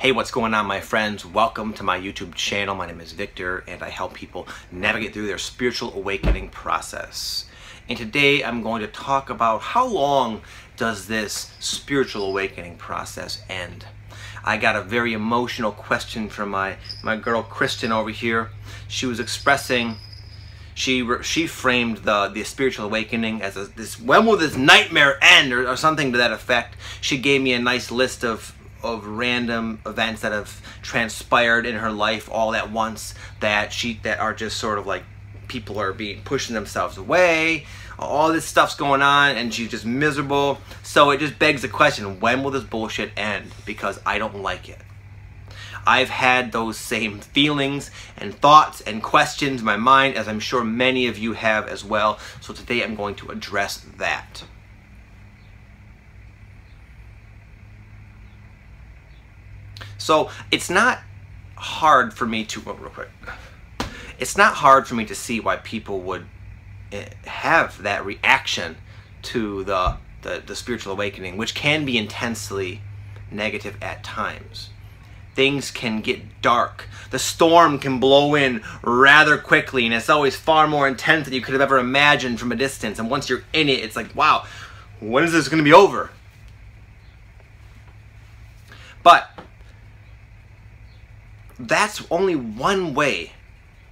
Hey, what's going on, my friends? Welcome to my YouTube channel. My name is Victor, and I help people navigate through their spiritual awakening process. And today I'm going to talk about how long does this spiritual awakening process end? I got a very emotional question from my girl Kristen over here. She was expressing, she framed the spiritual awakening as when will this nightmare end, or something to that effect. She gave me a nice list of random events that have transpired in her life all at once that are just sort of like people are pushing themselves away, all this stuff's going on, and she's just miserable. So it just begs the question, when will this bullshit end? Because I don't like it. I've had those same feelings and thoughts and questions in my mind, as I'm sure many of you have as well. So today I'm going to address that. So it's not hard for me to, real quick, it's not hard for me to see why people would have that reaction to the spiritual awakening, which can be intensely negative at times. Things can get dark. The storm can blow in rather quickly, and it's always far more intense than you could have ever imagined from a distance. And once you're in it, it's like, wow, when is this going to be over? But that's only one way.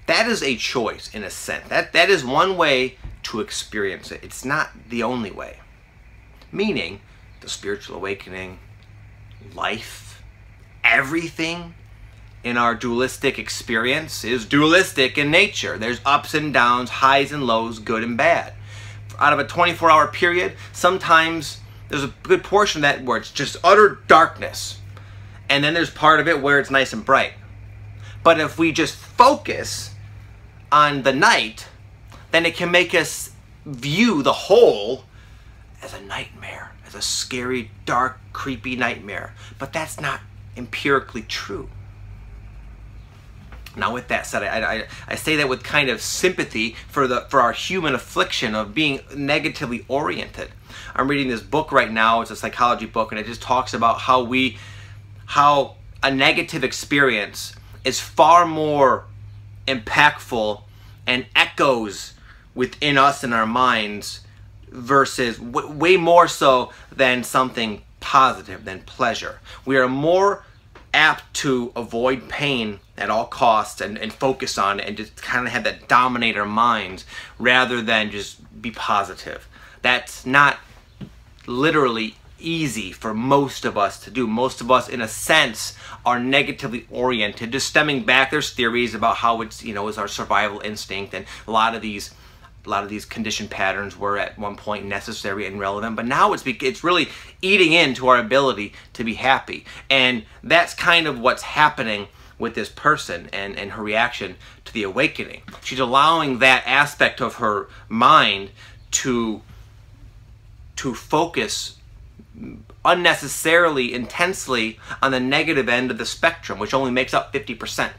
That is a choice, in a sense. That is one way to experience it. It's not the only way. Meaning, the spiritual awakening, life, everything in our dualistic experience is dualistic in nature. There's ups and downs, highs and lows, good and bad. Out of a 24-hour period, sometimes there's a good portion of that where it's just utter darkness. And then there's part of it where it's nice and bright. But if we just focus on the night, then it can make us view the whole as a nightmare, as a scary, dark, creepy nightmare. But that's not empirically true. Now, with that said, I say that with kind of sympathy for our human affliction of being negatively oriented. I'm reading this book right now. It's a psychology book, and it just talks about how a negative experience is far more impactful and echoes within us and our minds versus way more so than something positive, than pleasure. We are more apt to avoid pain at all costs and focus on it and just kind of have that dominate our minds rather than just be positive. That's not literally easy for most of us to do. Most of us, in a sense, are negatively oriented. Just stemming back, there's theories about how it's, is our survival instinct, and a lot of these conditioned patterns were at one point necessary and relevant, but now it's really eating into our ability to be happy. And that's kind of what's happening with this person and her reaction to the awakening. She's allowing that aspect of her mind to focus unnecessarily intensely on the negative end of the spectrum, which only makes up 50%.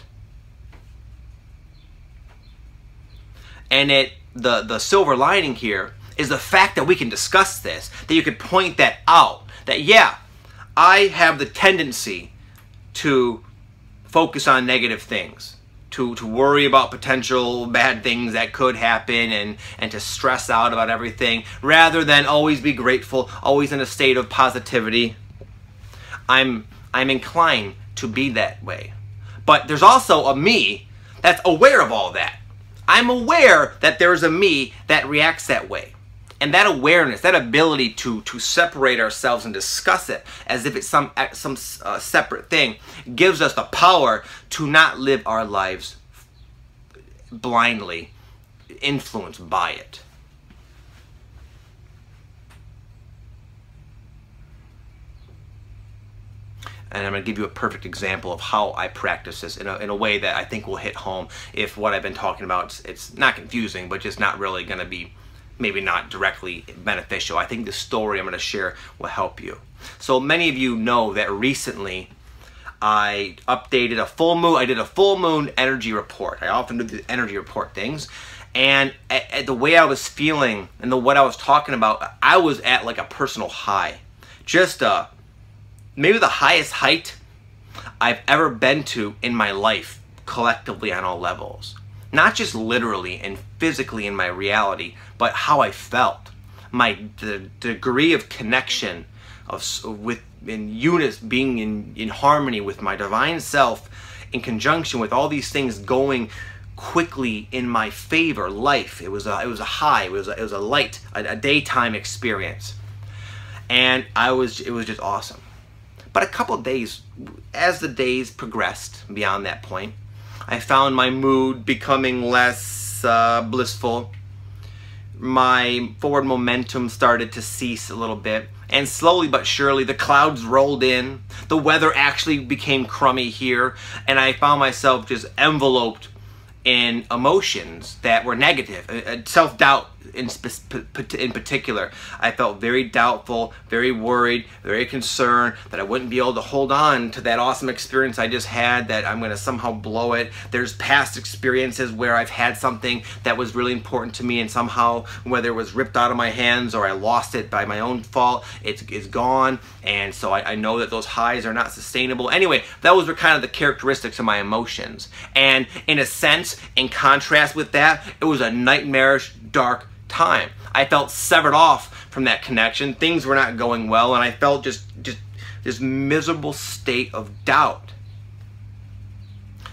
And the silver lining here is the fact that we can discuss this, that you could point that out, that yeah, I have the tendency to focus on negative things, to worry about potential bad things that could happen, and to stress out about everything rather than always be grateful, always in a state of positivity. I'm inclined to be that way. But there's also a me that's aware of all that. I'm aware that there's a me that reacts that way. And that awareness, that ability to separate ourselves and discuss it as if it's some separate thing, gives us the power to not live our lives blindly influenced by it. And I'm going to give you a perfect example of how I practice this in a way that I think will hit home. If what I've been talking about, it's not confusing, but just not really going to be, maybe not directly beneficial. I think the story I'm going to share will help you. So many of you know that recently I updated a full moon. I did a full moon energy report. I often do the energy report things. And the way I was feeling and what I was talking about, I was at like a personal high. Just maybe the highest height I've ever been to in my life, collectively on all levels. Not just literally and physically in my reality, but how I felt. The degree of connection in unity, being in harmony with my divine self, in conjunction with all these things going quickly in my favor. Life, it was a high, it was a light, a daytime experience, and it was just awesome. But a couple of days, as the days progressed beyond that point, I found my mood becoming less blissful. My forward momentum started to cease a little bit, and slowly but surely the clouds rolled in. The weather actually became crummy here, and I found myself just enveloped in emotions that were negative. Self-doubt in particular. I felt very doubtful, very worried, very concerned that I wouldn't be able to hold on to that awesome experience I just had, that I'm going to somehow blow it. There's past experiences where I've had something that was really important to me, and somehow, whether it was ripped out of my hands or I lost it by my own fault, it's gone. And so I know that those highs are not sustainable. Anyway, those were kind of the characteristics of my emotions. And in a sense, in contrast with that, it was a nightmarish, dark time. I felt severed off from that connection. Things were not going well, and I felt just this miserable state of doubt.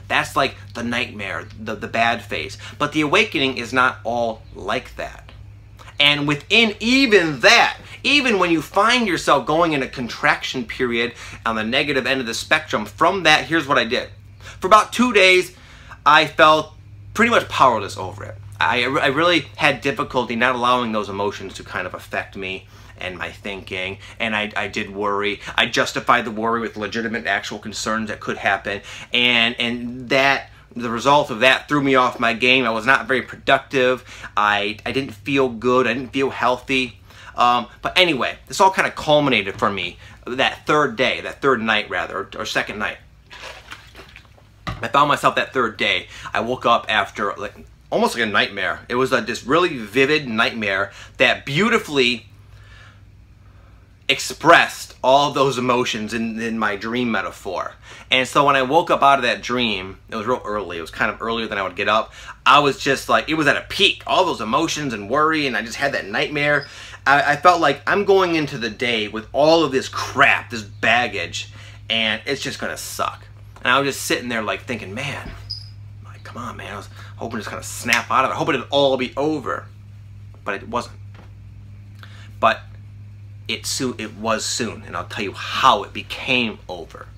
That's like the nightmare, the bad phase. But the awakening is not all like that. And within even that, even when you find yourself going in a contraction period on the negative end of the spectrum, from that, here's what I did. For about 2 days, I felt pretty much powerless over it. I really had difficulty not allowing those emotions to kind of affect me and my thinking, and I did worry. I justified the worry with legitimate actual concerns that could happen, and that the result of that threw me off my game. I was not very productive. I didn't feel good. I didn't feel healthy. But anyway, this all kind of culminated for me that third day, that third night rather, or second night. I found myself that third day. I woke up after almost like a nightmare. It was this really vivid nightmare that beautifully expressed all of those emotions in my dream metaphor. And so when I woke up out of that dream, it was real early. It was kind of earlier than I would get up. I was just like, it was at a peak. All those emotions and worry, and I just had that nightmare. I felt like I'm going into the day with all of this crap, this baggage, and it's just gonna suck. And I was just sitting there like thinking, man, like, come on, man. I was hoping to just kind of snap out of it, hoping it'd all be over. But it wasn't. But it was soon, and I'll tell you how it became over.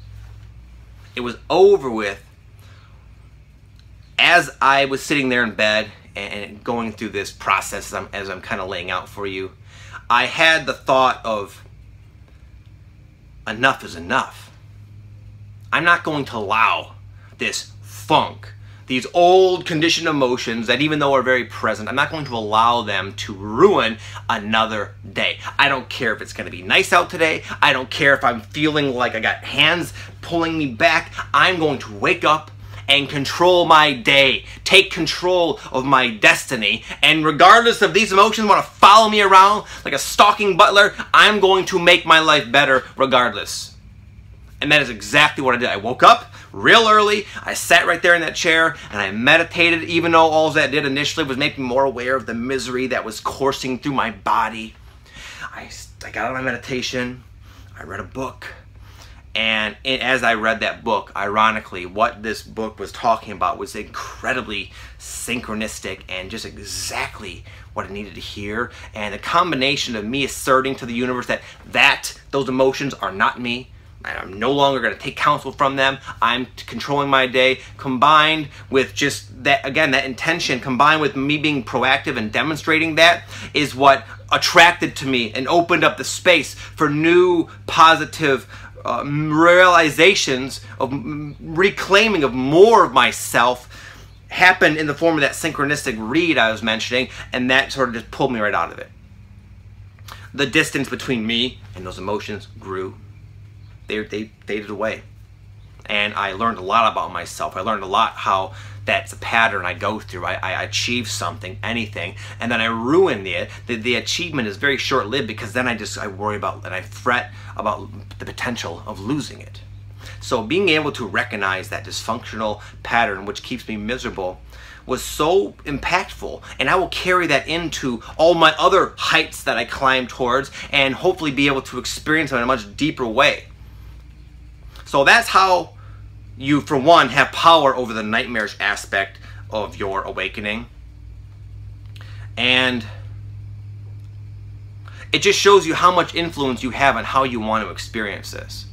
It was over with as I was sitting there in bed and going through this process as I'm kind of laying out for you. I had the thought of, enough is enough. I'm not going to allow this funk, these old conditioned emotions that even though are very present, I'm not going to allow them to ruin another day. I don't care if it's going to be nice out today. I don't care if I'm feeling like I got hands pulling me back. I'm going to wake up and control my day, take control of my destiny, and regardless of these emotions want to follow me around like a stalking butler, I'm going to make my life better regardless. And that is exactly what I did. I woke up real early, I sat right there in that chair, and I meditated, even though all that did initially was make me more aware of the misery that was coursing through my body. I got out of my meditation, I read a book, and as I read that book, ironically, what this book was talking about was incredibly synchronistic and just exactly what I needed to hear. And the combination of me asserting to the universe that those emotions are not me, I'm no longer going to take counsel from them, I'm controlling my day, combined with just that, again, that intention, combined with me being proactive and demonstrating that, is what attracted to me and opened up the space for new positive realizations of reclaiming of more of myself happened in the form of that synchronistic read I was mentioning, and that sort of just pulled me right out of it. The distance between me and those emotions grew. They faded away. And I learned a lot about myself. I learned a lot how that's a pattern I go through. I achieve something, anything, and then I ruin it. The achievement is very short-lived because then I worry about and I fret about the potential of losing it. So being able to recognize that dysfunctional pattern which keeps me miserable was so impactful, and I will carry that into all my other heights that I climb towards and hopefully be able to experience them in a much deeper way. So that's how you, for one, have power over the nightmarish aspect of your awakening. And it just shows you how much influence you have on how you want to experience this.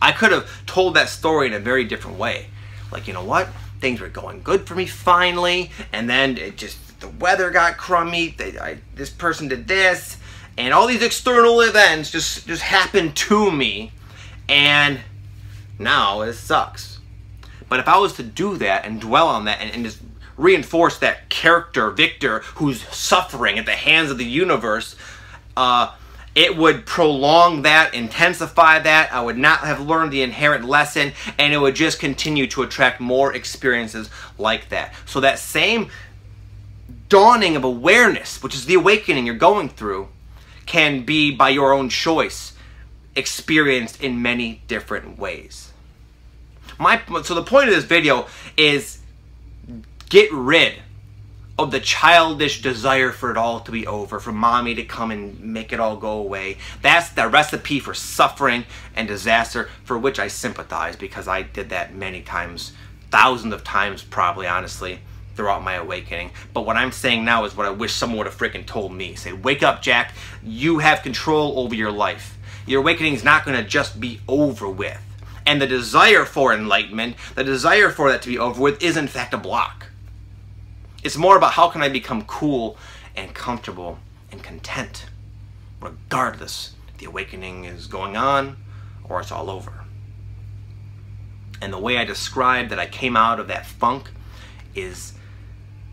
I could have told that story in a very different way. Like, you know what? Things were going good for me finally, and then the weather got crummy, this person did this, and all these external events just happened to me, and now it sucks. But if I was to do that and dwell on that and just reinforce that character, Victor, who's suffering at the hands of the universe, it would prolong that, intensify that. I would not have learned the inherent lesson, and it would just continue to attract more experiences like that. So that same dawning of awareness, which is the awakening you're going through, can be, by your own choice, experienced in many different ways. So the point of this video is get rid of the childish desire for it all to be over, for mommy to come and make it all go away. That's the recipe for suffering and disaster, for which I sympathize, because I did that many times, thousands of times probably, honestly, throughout my awakening. But what I'm saying now is what I wish someone would have freaking told me. Say, wake up, Jack. You have control over your life. Your awakening is not going to just be over with. And the desire for enlightenment, the desire for that to be over with, is in fact a block. It's more about how can I become cool and comfortable and content, regardless if the awakening is going on or it's all over. And the way I described that I came out of that funk is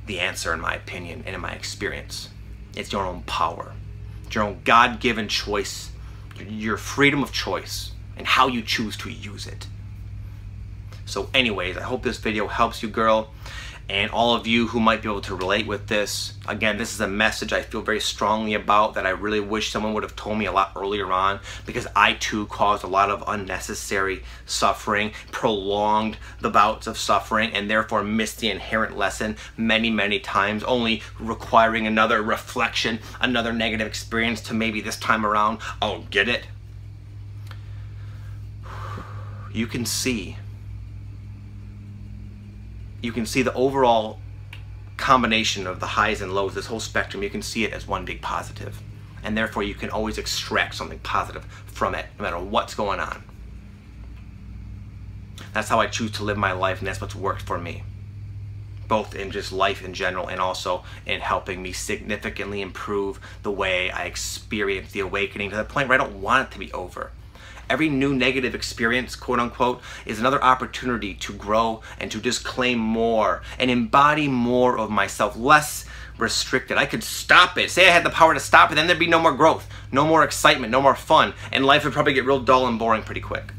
the answer, in my opinion and in my experience. It's your own power. It's your own God-given choice, your freedom of choice, and how you choose to use it. So anyways, I hope this video helps you, girl. And all of you who might be able to relate with this, again, this is a message I feel very strongly about that I really wish someone would have told me a lot earlier on, because I too caused a lot of unnecessary suffering, prolonged the bouts of suffering, and therefore missed the inherent lesson many, many times, only requiring another reflection, another negative experience to maybe this time around I'll get it. You can see the overall combination of the highs and lows, this whole spectrum. You can see it as one big positive, and therefore you can always extract something positive from it, no matter what's going on. That's how I choose to live my life, and that's what's worked for me, both in just life in general and also in helping me significantly improve the way I experience the awakening, to the point where I don't want it to be over. Every new negative experience, quote unquote, is another opportunity to grow and to just claim more and embody more of myself, less restricted. I could stop it. Say I had the power to stop it, then there'd be no more growth, no more excitement, no more fun, and life would probably get real dull and boring pretty quick.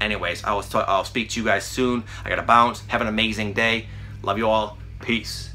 Anyways, I'll speak to you guys soon. I gotta bounce. Have an amazing day. Love you all. Peace.